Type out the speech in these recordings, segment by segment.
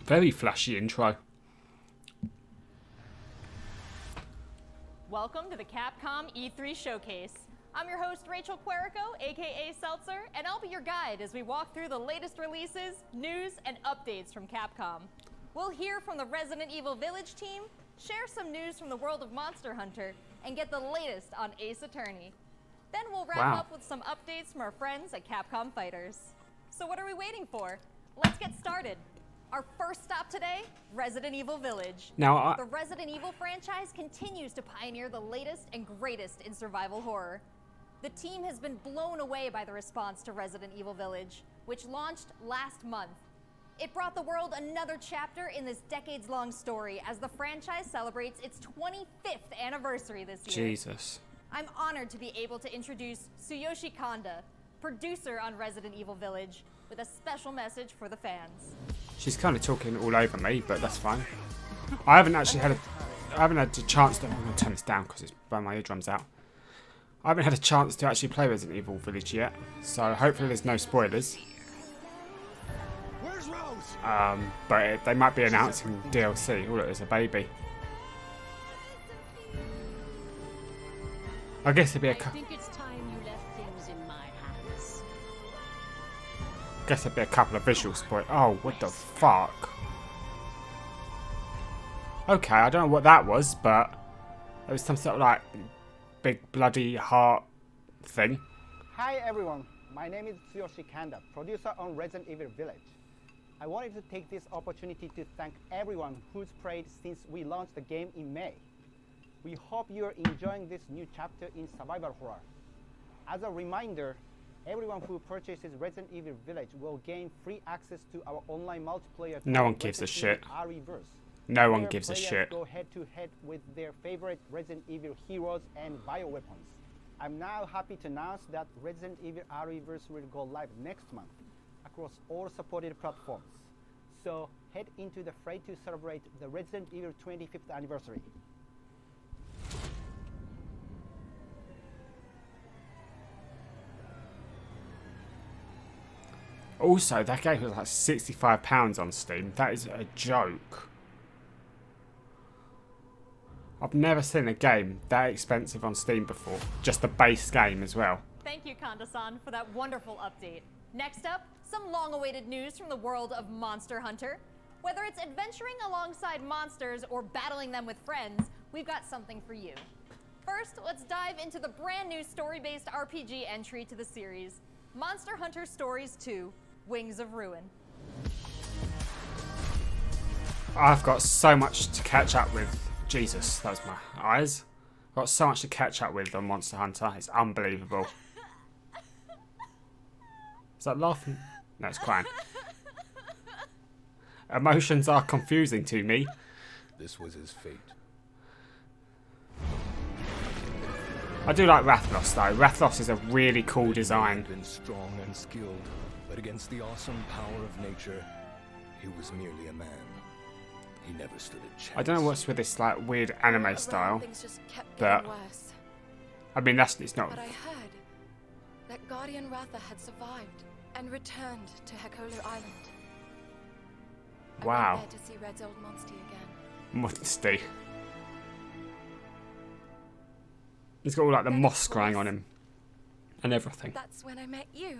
Very flashy intro. Welcome to the Capcom E3 Showcase. I'm your host, Rachel Querico, aka Seltzer, and I'll be your guide as we walk through the latest releases, news, and updates from Capcom. We'll hear from the Resident Evil Village team, share some news from the world of Monster Hunter, and get the latest on Ace Attorney. Then we'll wrap up with some updates from our friends at Capcom Fighters. So what are we waiting for? Let's get started. Our first stop today, Resident Evil Village. Now, the Resident Evil franchise continues to pioneer the latest and greatest in survival horror. The team has been blown away by the response to Resident Evil Village, which launched last month. It brought the world another chapter in this decades-long story as the franchise celebrates its 25th anniversary this year. Jesus. I'm honored to be able to introduce Tsuyoshi Kanda, producer on Resident Evil Village, with a special message for the fans. She's kind of talking all over me, but that's fine. I haven't had a chance to. I'm gonna turn this down because it's burning my eardrums out. I haven't had a chance to actually play Resident Evil Village yet, so hopefully there's no spoilers. Where's Rose? But they might be announcing DLC. Oh, look, there's a baby. I guess there'd be a. I think it's time you left things in my hands. Guess there'd be a couple of visual spoilers. Oh, what the fuck? Okay, I don't know what that was, but it was some sort of like big bloody heart thing. Hi everyone, my name is Tsuyoshi Kanda, producer on Resident Evil Village. I wanted to take this opportunity to thank everyone who's played since we launched the game in May. We hope you're enjoying this new chapter in survival horror. As a reminder, everyone who purchases Resident Evil Village will gain free access to our online multiplayer. No one gives a shit. No one gives a shit. Go head to head with their favorite Resident Evil heroes and bioweapons. I'm now happy to announce that Resident Evil REverse will go live next month across all supported platforms. So head into the fray to celebrate the Resident Evil 25th anniversary. Also, that game was like £65 on Steam. That is a joke. I've never seen a game that expensive on Steam before. Just the base game as well. Thank you, Kanda-san, for that wonderful update. Next up, some long-awaited news from the world of Monster Hunter. Whether it's adventuring alongside monsters or battling them with friends, we've got something for you. First, let's dive into the brand new story-based RPG entry to the series, Monster Hunter Stories 2, Wings of Ruin. I've got so much to catch up with. Jesus, that was my eyes. I've got so much to catch up with on Monster Hunter. It's unbelievable. Is that laughing? No, it's crying. Emotions are confusing to me. This was his fate. I do like Rathlos though. Rathlos is a really cool design. He had been strong and skilled, but against the awesome power of nature, he was merely a man. He never stood a chance. I don't know what's with this like weird anime style, Things just kept but getting worse. I mean it's not. But I heard that Guardian Ratha had survived and returned to Hekolu Island. Wow. I went there to see Red's old Monstie again. Monstie. He's got all like the Then, moss of growing course, on him and everything. That's when I met you.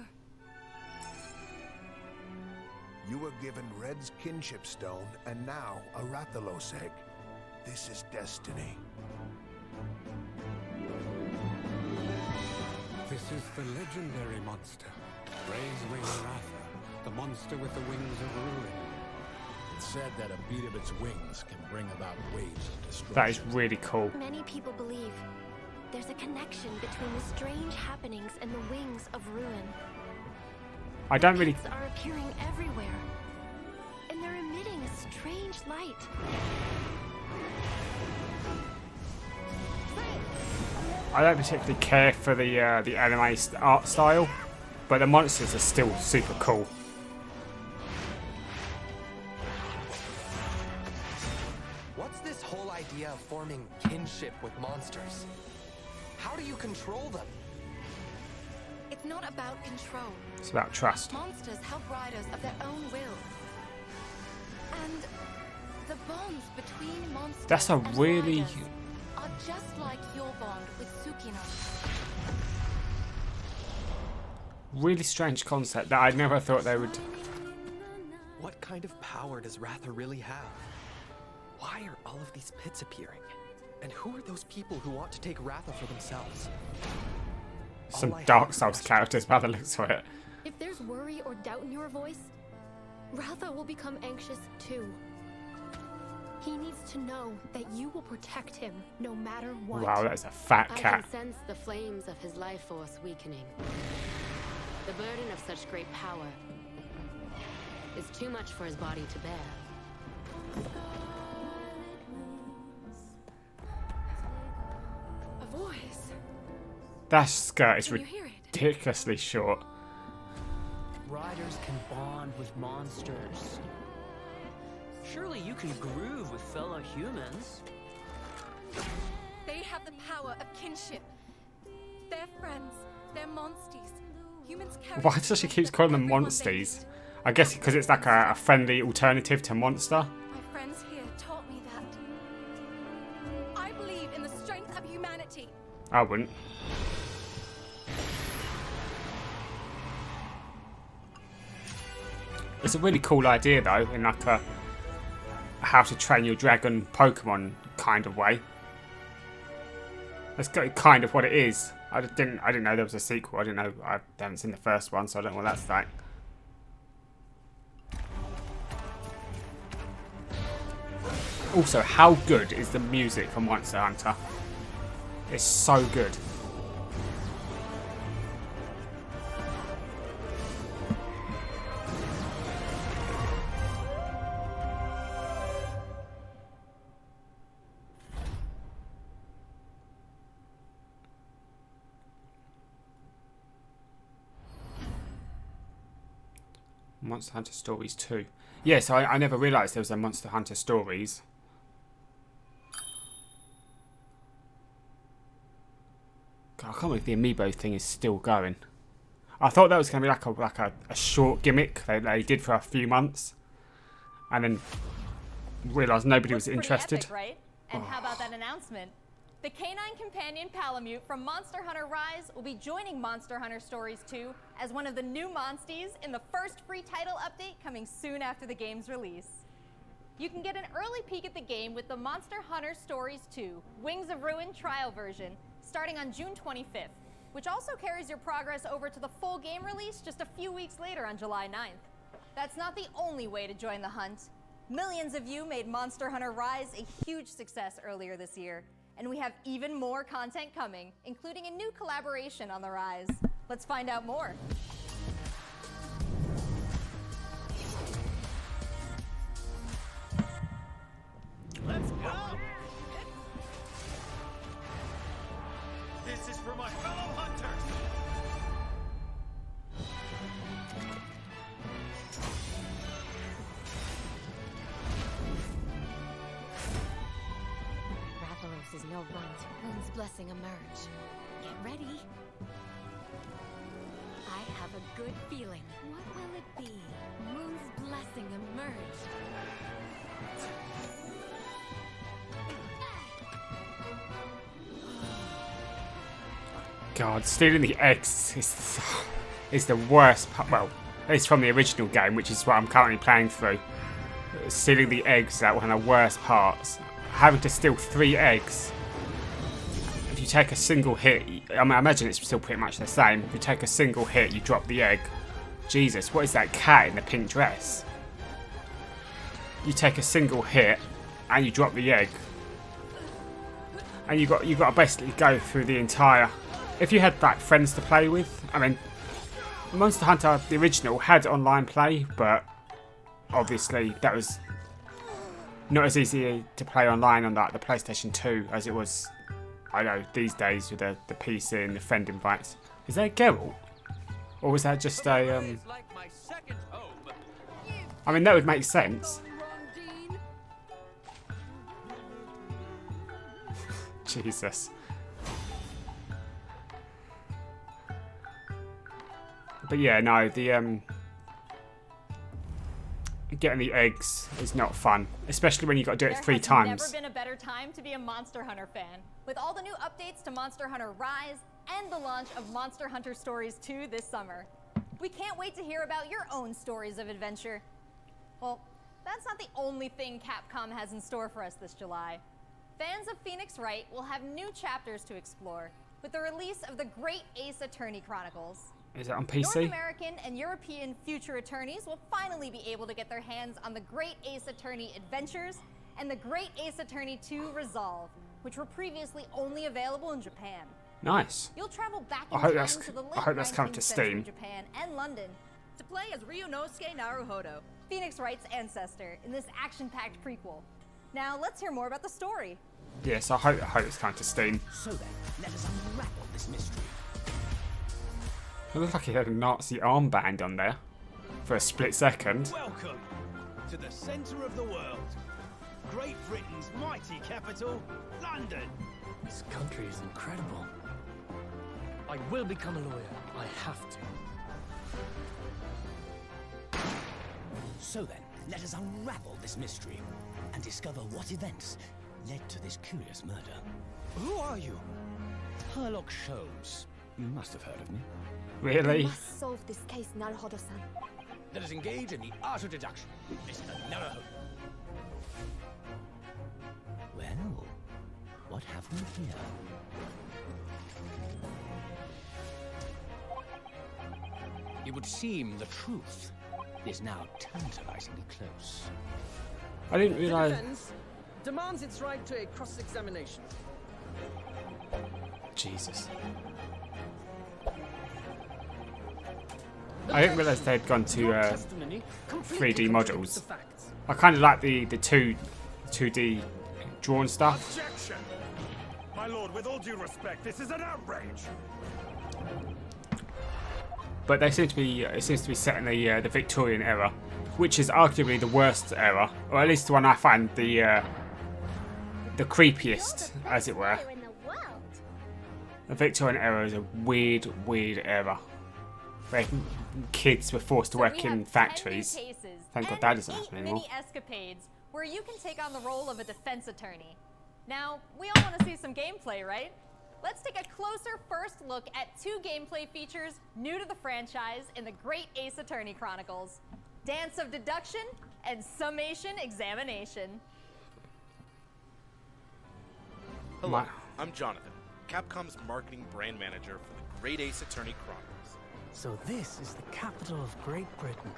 You were given Red's kinship stone, and now a Rathalos egg. This is destiny. This is the legendary monster, Ray's Wing Ratha, the monster with the wings of ruin. It's said that a beat of its wings can bring about waves of destruction. That is really cool. Many people believe there's a connection between the strange happenings and the wings of ruin. I don't really. Pits are appearing everywhere, and they're emitting a strange light. I don't particularly care for the anime art style, but the monsters are still super cool. What's this whole idea of forming kinship with monsters? How do you control them? It's not about control. It's about trust. Monsters help riders of their own will. And bonds between monsters That's a and really... riders are just like your bond with Tsukino. really strange concept that I never thought they would... What kind of power does Ratha really have? Why are all of these pits appearing? And who are those people who want to take Ratha for themselves? Some Dark Souls characters by the looks of it. If there's worry or doubt in your voice, Ratha will become anxious too. He needs to know that you will protect him no matter what. Wow, that's a fat I cat. can sense the flames of his life force weakening. The burden of such great power is too much for his body to bear. A voice. That skirt is Can you hear it? ridiculously short. Riders can bond with monsters. Surely you can groove with fellow humans. They have the power of kinship. They're friends. They're Monsties. Humans carry... Why does she keep calling them Monsties? I guess because it's like a friendly alternative to monster. My friends here taught me that. I believe in the strength of humanity. I wouldn't. It's a really cool idea though, in like a how to train your dragon Pokemon kind of way. That's kind of what it is. I didn't know there was a sequel. I haven't seen the first one, so I don't know what that's like. Also, how good is the music from Monster Hunter? It's so good. Monster Hunter Stories 2. Yeah, so I never realised there was a Monster Hunter Stories. God, I can't believe the amiibo thing is still going. I thought that was going to be like a short gimmick they did for a few months. And then realised nobody was interested. Epic, right? And how about that announcement? The canine companion Palamute from Monster Hunter Rise will be joining Monster Hunter Stories 2 as one of the new Monsties in the first free title update coming soon after the game's release. You can get an early peek at the game with the Monster Hunter Stories 2 Wings of Ruin trial version starting on June 25th, which also carries your progress over to the full game release just a few weeks later on July 9th. That's not the only way to join the hunt. Millions of you made Monster Hunter Rise a huge success earlier this year. And we have even more content coming, including a new collaboration on the Rise. Let's find out more. Let's go! This is for my fellow hunters! Is no runt. Moon's blessing emerge. Get ready. I have a good feeling. What will it be? Moon's blessing emerge. God, stealing the eggs is the worst part. Well, it's from the original game, which is what I'm currently playing through. Stealing the eggs is one of the worst parts. Having to steal 3 eggs. If you take a single hit, I imagine it's still pretty much the same. If you take a single hit, you drop the egg. Jesus, what is that cat in the pink dress? You take a single hit and you drop the egg, and you got to basically go through the entire. If you had like friends to play with, I mean, Monster Hunter the original had online play, but obviously that was not as easy to play online on like the PlayStation 2 as it was, I know, these days with the PC and the friend invites. Is that Geralt? Or was that just a I mean, that would make sense. Jesus. But yeah, no, getting the eggs is not fun, especially when you got to do it 3 There times. has never been a better time to be a Monster Hunter fan. With all the new updates to Monster Hunter Rise and the launch of Monster Hunter Stories 2 this summer. We can't wait to hear about your own stories of adventure. Well, that's not the only thing Capcom has in store for us this July. Fans of Phoenix Wright will have new chapters to explore with the release of the Great Ace Attorney Chronicles. Is it on North PC? American and European future attorneys will finally be able to get their hands on the Great Ace Attorney Adventures and the Great Ace Attorney 2 Resolve, which were previously only available in Japan. Nice. You'll travel back in I hope time that's to the late I hope that's coming 19th to century Steam. Japan and London to play as Ryunosuke Naruhodo, Phoenix Wright's ancestor, in this action-packed prequel. Now let's hear more about the story. Yes, I hope it's coming to Steam. So then, let us unravel this mystery. It looked like he had a Nazi armband on there for a split second. Welcome to the centre of the world. Great Britain's mighty capital, London. This country is incredible. I will become a lawyer. I have to. So then, let us unravel this mystery and discover what events led to this curious murder. Who are you? Herlock Sholmes. You must have heard of me. Really? We must solve this case, Naruhodo-san. Let us engage in the art of deduction. Mr. Naruhodo. Well, what have we here? It would seem the truth is now tantalizingly close. I didn't The realise. defense demands its right to a cross-examination. Jesus. I didn't realise they'd gone to 3D models. I kind of like the 2D drawn stuff. Objection! My lord, with all due respect, this is an outrage! But they seem to be it seems to be set in the Victorian era, which is arguably the worst era, or at least the one I find the creepiest, as it were. The Victorian era is a weird era where kids were forced to work in factories. Thank God that doesn't happen anymore. Mini escapades where you can take on the role of a defense attorney. Now, we all want to see some gameplay, right? Let's take a closer first look at 2 gameplay features new to the franchise in the Great Ace Attorney Chronicles: Dance of Deduction and Summation Examination. Hello, I'm Jonathan, Capcom's marketing brand manager for the Great Ace Attorney Chronicles. So this is the capital of Great Britain.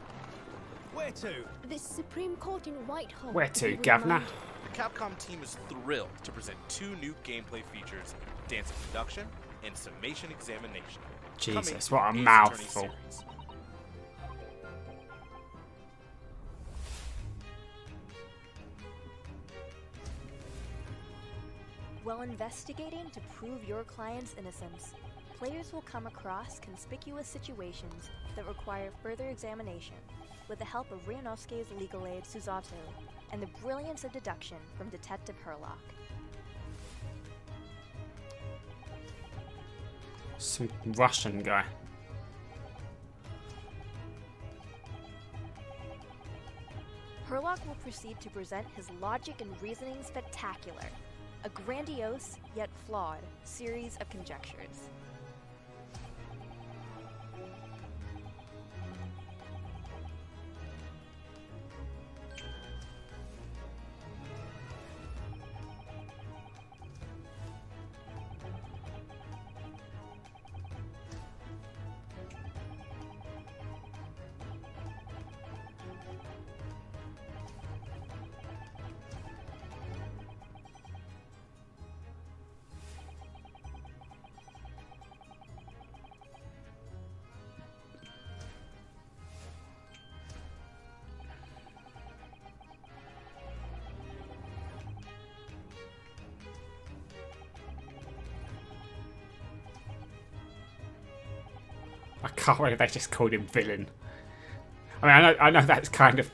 Where to? The Supreme Court in Whitehall. Where to, Governor? The Capcom team is thrilled to present 2 new gameplay features, Dance of Deduction and Summation Examination. Jesus, what a mouthful. While investigating to prove your client's innocence, players will come across conspicuous situations that require further examination with the help of Ryunosuke's legal aid Susato and the brilliance of deduction from Detective Herlock. Some Russian guy. Herlock will proceed to present his logic and reasoning spectacular, a grandiose yet flawed series of conjectures. I can't believe they just called him villain. I mean, I know that's kind of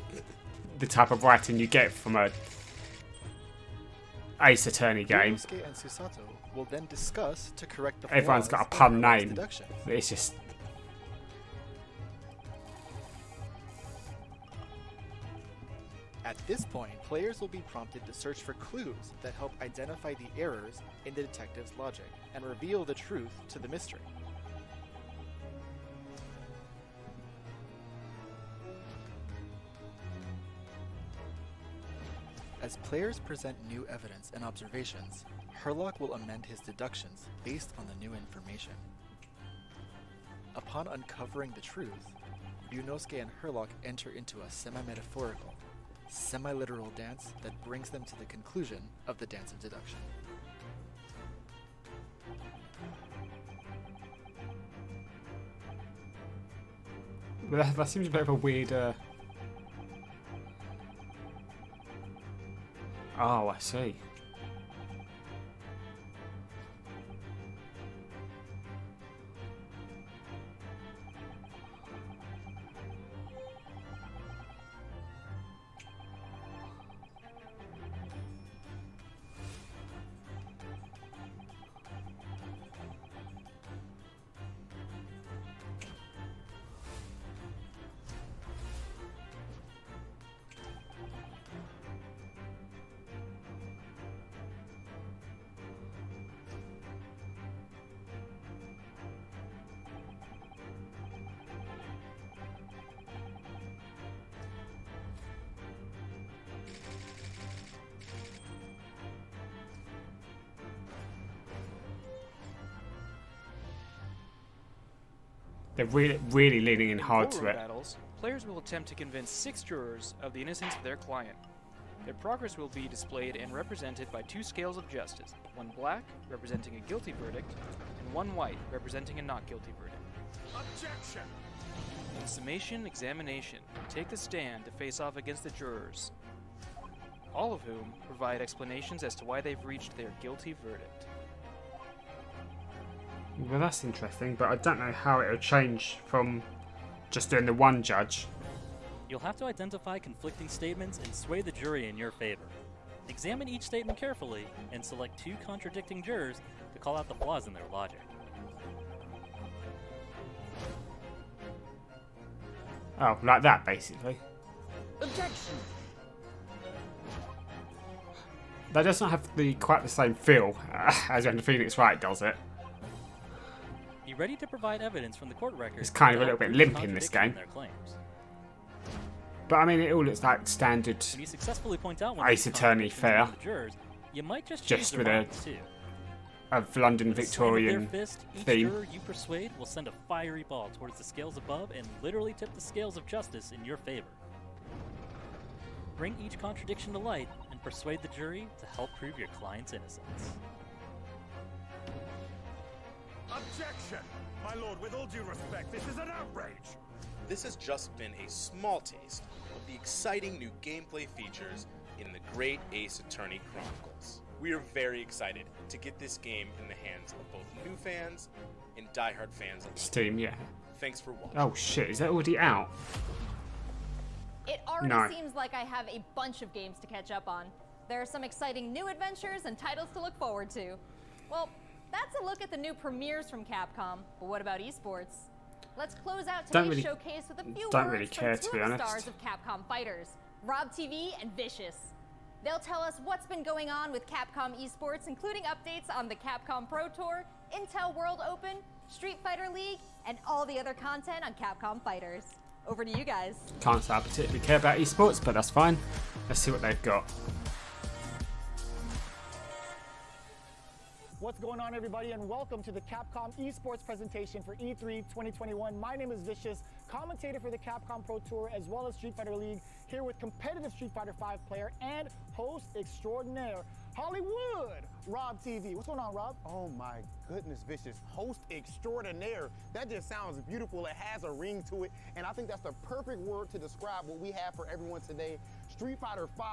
the type of writing you get from a Ace Attorney game. Ryunosuke and Susato will then discuss to correct the Everyone's flaws got a pun in Herlock's name. deduction. It's just. At this point, players will be prompted to search for clues that help identify the errors in the detective's logic and reveal the truth to the mystery. As players present new evidence and observations, Herlock will amend his deductions based on the new information. Upon uncovering the truth, Ryunosuke and Herlock enter into a semi-metaphorical, semi-literal dance that brings them to the conclusion of the dance of deduction. That seems a bit of a weird... Oh, I see. They're really leaning in hard to Ballroom it. battles, players will attempt to convince 6 jurors of the innocence of their client. Their progress will be displayed and represented by 2 scales of justice, one black, representing a guilty verdict, and one white, representing a not guilty verdict. Objection! In summation examination, take the stand to face off against the jurors, all of whom provide explanations as to why they've reached their guilty verdict. Well, that's interesting, but I don't know how it will change from just doing the one judge. You'll have to identify conflicting statements and sway the jury in your favor. Examine each statement carefully and select 2 contradicting jurors to call out the flaws in their logic. Oh, like that, basically. Objection! That does not have quite the same feel as when the Phoenix Wright does it. Be ready to provide evidence from the court record. It's kind of a little bit limp in this game. Their claims. But I mean, it all looks like standard When you successfully point out Ace Attorney fare. the jurors, you might just Just change with their a minds too. London With a swing of Victorian their fist, each theme. juror you persuade will send a fiery ball towards the scales above and literally tip the scales of justice in your favor. Bring each contradiction to light and persuade the jury to help prove your client's innocence. Objection! My lord, with all due respect, this is an outrage! This has just been a small taste of the exciting new gameplay features in the Great Ace Attorney Chronicles. We are very excited to get this game in the hands of both new fans and diehard fans alike. Steam, yeah. Thanks for watching. Oh shit, is that already out? It already No. seems like I have a bunch of games to catch up on. There are some exciting new adventures and titles to look forward to. Well, that's a look at the new premieres from Capcom, but what about esports? Let's close out Don't today's really- showcase with a few don't words really care, from to 2 be of the honest. stars of Capcom fighters, Rob TV and Vicious. They'll tell us what's been going on with Capcom esports, including updates on the Capcom Pro Tour, Intel World Open, Street Fighter League, and all the other content on Capcom Fighters. Over to you guys. Can't say I particularly care about esports, but that's fine. Let's see what they've got. What's going on, everybody, and welcome to the Capcom esports presentation for E3 2021. My name is Vicious, commentator for the Capcom Pro Tour as well as Street Fighter League, here with competitive Street Fighter V player and host extraordinaire Hollywood, Rob TV. What's going on, Rob? Oh my goodness, Vicious. Host extraordinaire. That just sounds beautiful. It has a ring to it. And I think that's the perfect word to describe what we have for everyone today. Street Fighter V,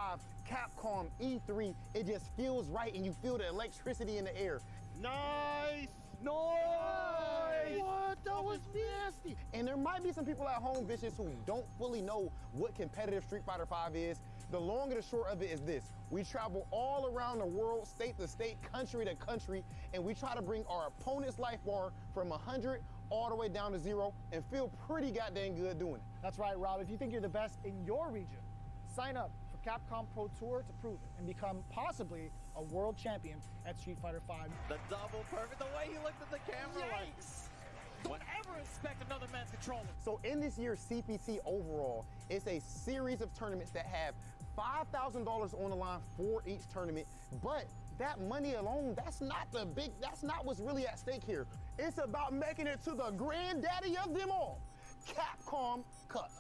Capcom E3. It just feels right and you feel the electricity in the air. Nice! Nice! What? That was nasty. And there might be some people at home, Vicious, who don't fully know what competitive Street Fighter V is. The long and the short of it is this. We travel all around the world, state to state, country to country, and we try to bring our opponent's life bar from 100 all the way down to 0 and feel pretty goddamn good doing it. That's right, Rob. If you think you're the best in your region, sign up for Capcom Pro Tour to prove it and become possibly a world champion at Street Fighter V. The double perfect, the way he looked at the camera. Yikes! Don't ever expect another man's controller. So in this year's CPT overall, it's a series of tournaments that have $5,000 on the line for each tournament, but that money alone, that's not what's really at stake here. It's about making it to the granddaddy of them all, Capcom Cup.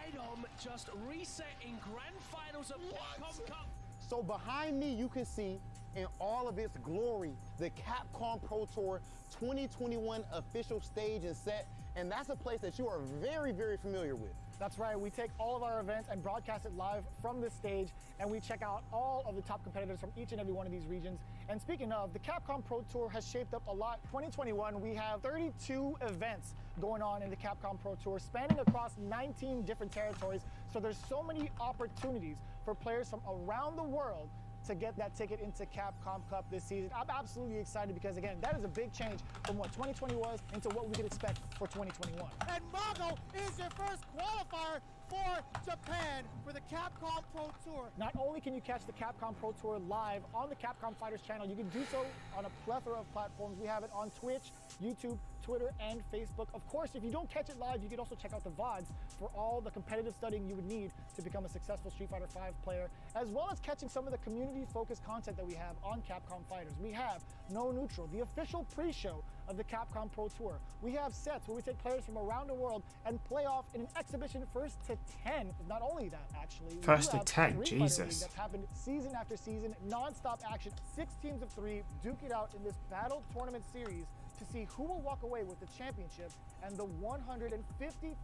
Item just reset in grand finals of Capcom Cup. So behind me, you can see in all of its glory, the Capcom Pro Tour 2021 official stage and set, and that's a place that you are very, very familiar with. That's right, we take all of our events and broadcast it live from this stage, and we check out all of the top competitors from each and every one of these regions. And speaking of, the Capcom Pro Tour has shaped up a lot. 2021, we have 32 events going on in the Capcom Pro Tour, spanning across 19 different territories. So there's so many opportunities for players from around the world to get that ticket into Capcom Cup this season. I'm absolutely excited because, again, that is a big change from what 2020 was into what we can expect for 2021. And Mago is your first qualifier for Japan for the Capcom Pro Tour. Not only can you catch the Capcom Pro Tour live on the Capcom Fighters channel, you can do so on a plethora of platforms. We have it on Twitch, YouTube, Twitter, and Facebook. Of course, if you don't catch it live, you can also check out the VODs for all the competitive studying you would need to become a successful Street Fighter V player, as well as catching some of the community-focused content that we have on Capcom Fighters. We have No Neutral, the official pre-show of the Capcom Pro Tour. We have sets where we take players from around the world and play off in an exhibition first to 10. Not only that, actually. First to 10, Jesus. That's happened season after season, non-stop action, 6 teams of 3, duke it out in this battle tournament series to see who will walk away with the championship and the $150,000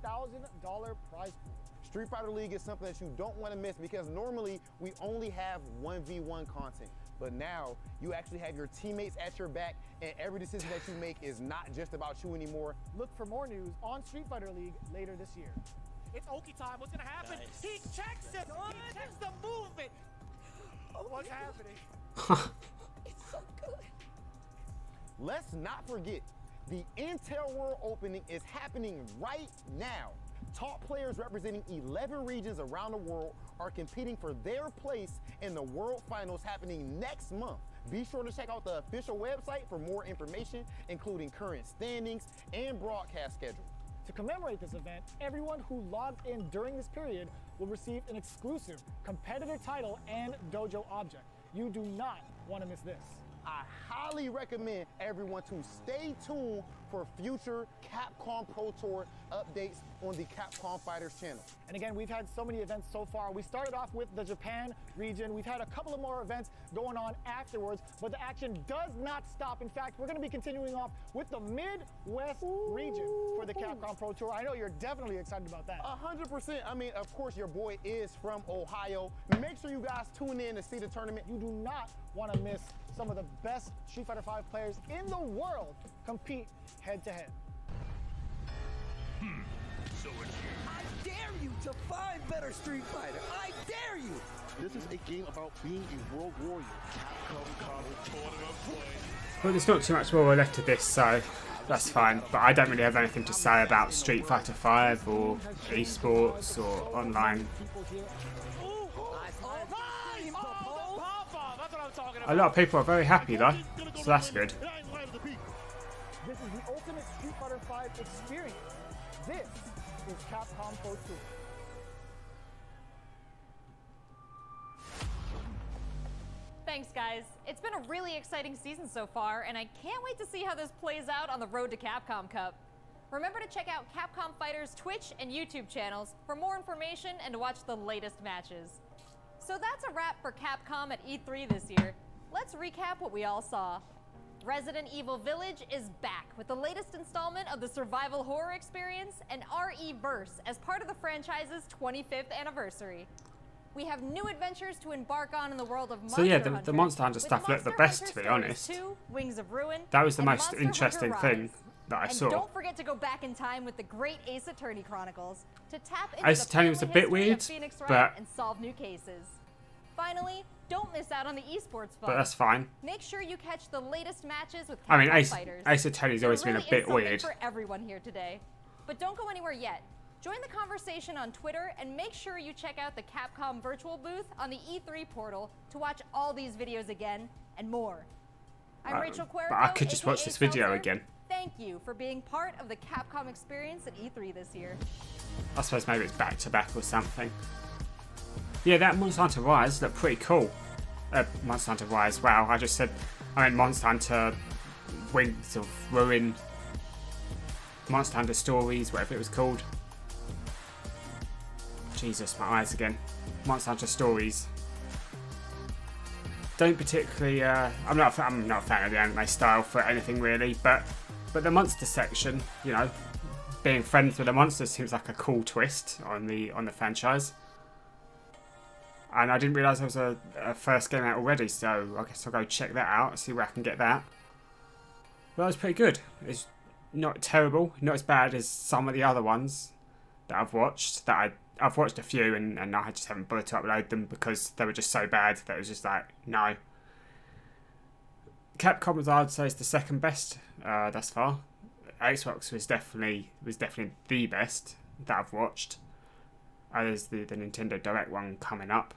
prize pool. Street Fighter League is something that you don't want to miss because normally we only have 1v1 content. But now you actually have your teammates at your back, and every decision that you make is not just about you anymore. Look for more news on Street Fighter League later this year. It's Oki time. What's going to happen? Nice. He checks it. He checks the movement. What's happening? It's so good. Let's not forget, the Intel World Opening is happening right now. Top players representing 11 regions around the world are competing for their place in the World Finals happening next month. Be sure to check out the official website for more information, including current standings and broadcast schedule. To commemorate this event, everyone who logged in during this period will receive an exclusive competitor title and dojo object. You do not want to miss this. I highly recommend everyone to stay tuned for future Capcom Pro Tour updates on the Capcom Fighters channel. And again, we've had so many events so far. We started off with the Japan region. We've had a couple of more events going on afterwards, but the action does not stop. In fact, we're going to be continuing off with the Midwest region for the Capcom Pro Tour. I know you're definitely excited about that. 100%. I mean, of course, your boy is from Ohio. Make sure you guys tune in to see the tournament. You do not want to miss some of the best Street Fighter V players in the world compete head-to-head. So it's you. I dare you to find better Street Fighter. I dare you. This is a game about being a world warrior. Capcom tournament play. Well, there's not too much more left to this, so that's fine. But I don't really have anything to say about Street Fighter V or esports or online. A lot of people are very happy though, so that's good. This is the ultimate Street Fighter V experience. This is Capcom Pro Tour. Thanks, guys. It's been a really exciting season so far, and I can't wait to see how this plays out on the road to Capcom Cup. Remember to check out Capcom Fighters' Twitch and YouTube channels for more information and to watch the latest matches. So that's a wrap for Capcom at E3 this year. Let's recap what we all saw. Resident Evil Village is back with the latest installment of the survival horror experience and RE-Verse as part of the franchise's 25th anniversary. We have new adventures to embark on in the world of Monster Hunter. So yeah, the Monster Hunter stuff looked the best, to be honest. 2, Wings of Ruin, that was the most Monster interesting Hunter thing that I and saw. Don't forget to go back in time with the great Ace Attorney Chronicles to tap into Ace the Attorney was a family bit history of weird, Phoenix Wright but and solve new cases. Finally, don't miss out on the esports fun. But that's fine. Make sure you catch the latest matches with Capcom I mean, Fighters. Ace Attorney's always There been really a bit is something weird. for everyone here today. But don't go anywhere yet. Join the conversation on Twitter and make sure you check out the Capcom virtual booth on the E3 portal to watch all these videos again and more. I'm Rachel Querico, but I could just watch this video Seltzer. again. Thank you for being part of the Capcom experience at E3 this year. I suppose maybe it's back to back or something. Yeah, that Monster Hunter Rise looked pretty cool. Monster Hunter Rise, wow, I meant Monster Hunter Wings of Ruin. Monster Hunter Stories, whatever it was called. Jesus, my eyes again. Monster Hunter Stories. Don't particularly. I'm not a fan of the anime style for anything really, but the monster section, you know, being friends with the monsters seems like a cool twist on the franchise. And I didn't realise there was a first game out already, so I guess I'll go check that out, see where I can get that. But that was pretty good. It's not terrible, not as bad as some of the other ones that I've watched. I've watched a few and I just haven't bothered to upload them because they were just so bad that it was just like, no. Capcom was, I'd say, is the second best thus far. Xbox was definitely the best that I've watched. There's the Nintendo Direct one coming up.